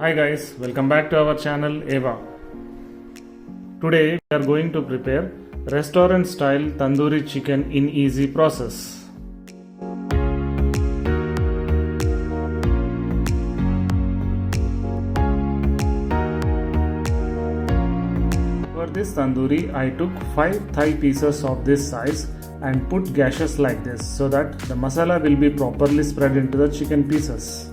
Hi guys, welcome back to our channel Eva. Today we are going to prepare restaurant style tandoori chicken in easy process. For this tandoori I took 5 thigh pieces of this size and put gashes like this so that the masala will be properly spread into the chicken pieces.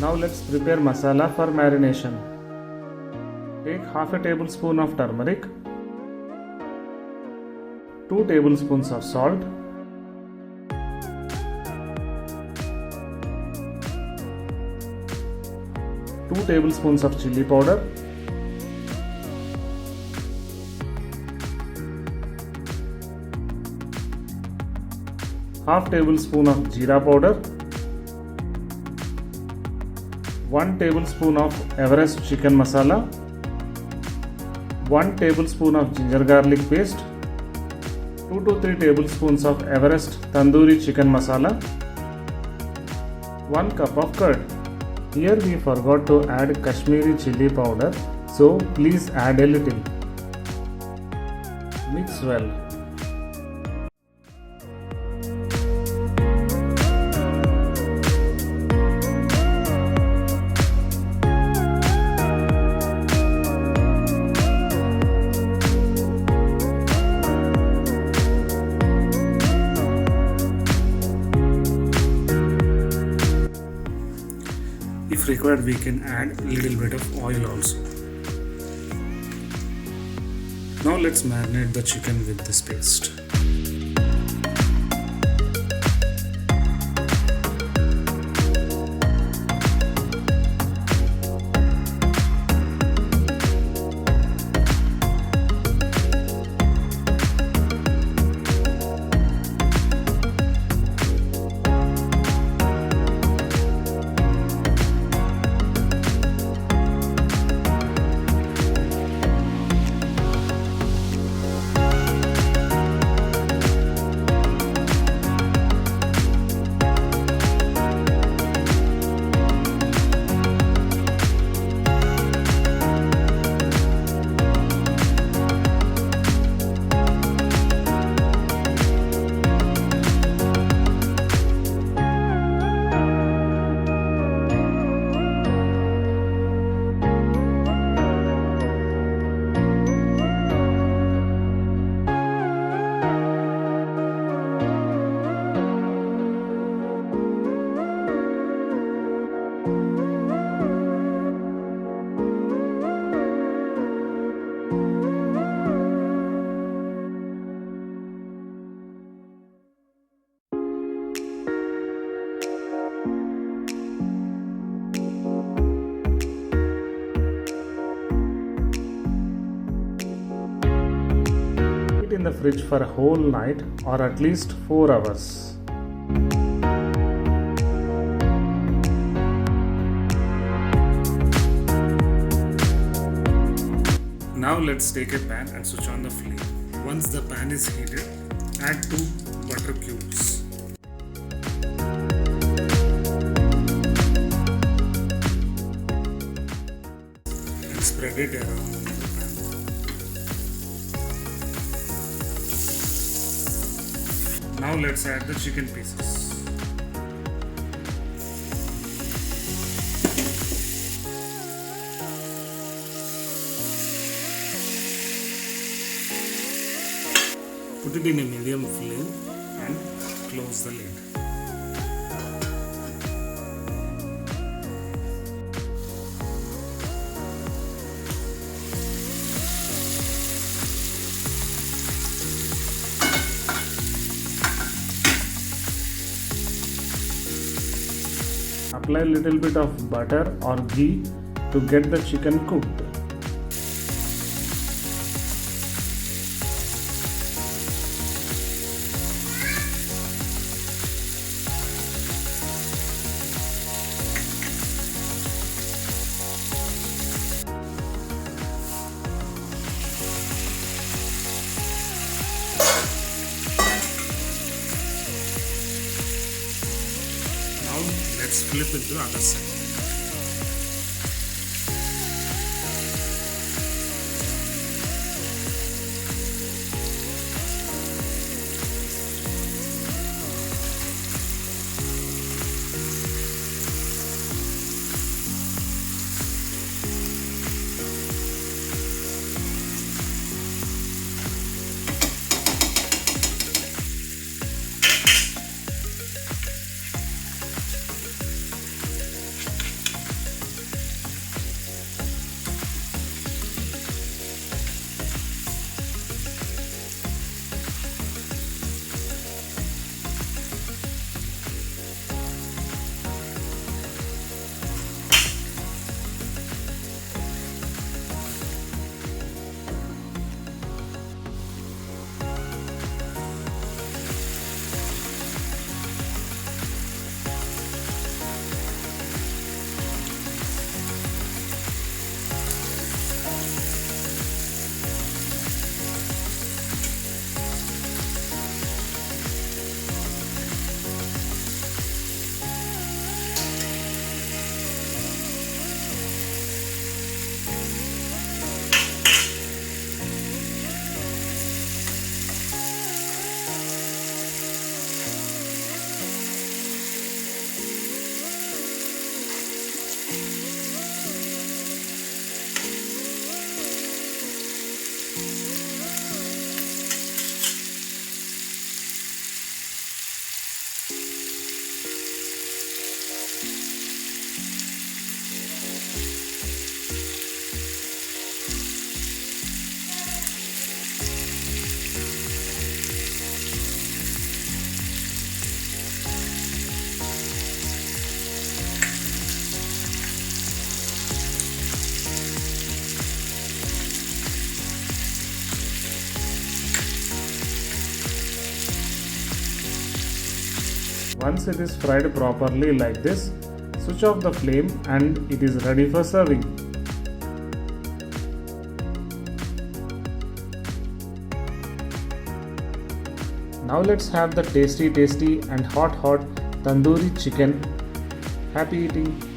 Now let's prepare masala for marination. Take half a tablespoon of turmeric, 2 tablespoons of salt, 2 tablespoons of chilli powder, half tablespoon of jeera powder, 1 tablespoon of Everest chicken masala, 1 tablespoon of ginger garlic paste, 2 to 3 tablespoons of Everest tandoori chicken masala, 1 cup of curd. Here we forgot to add Kashmiri chilli powder, so please add a little. Mix well. If required, we can add a little bit of oil also. Now let's marinate the chicken with this paste. In the fridge for a whole night or at least 4 hours. Now let's take a pan and switch on the flame. Once the pan is heated, add 2 butter cubes. And spread it around. Now let's add the chicken pieces. Put it in a medium flame and close the lid. Apply a little bit of butter or ghee to get the chicken cooked. flip into the other side. Once it is fried properly like this, switch off the flame and it is ready for serving. Now let's have the tasty and hot tandoori chicken. Happy eating!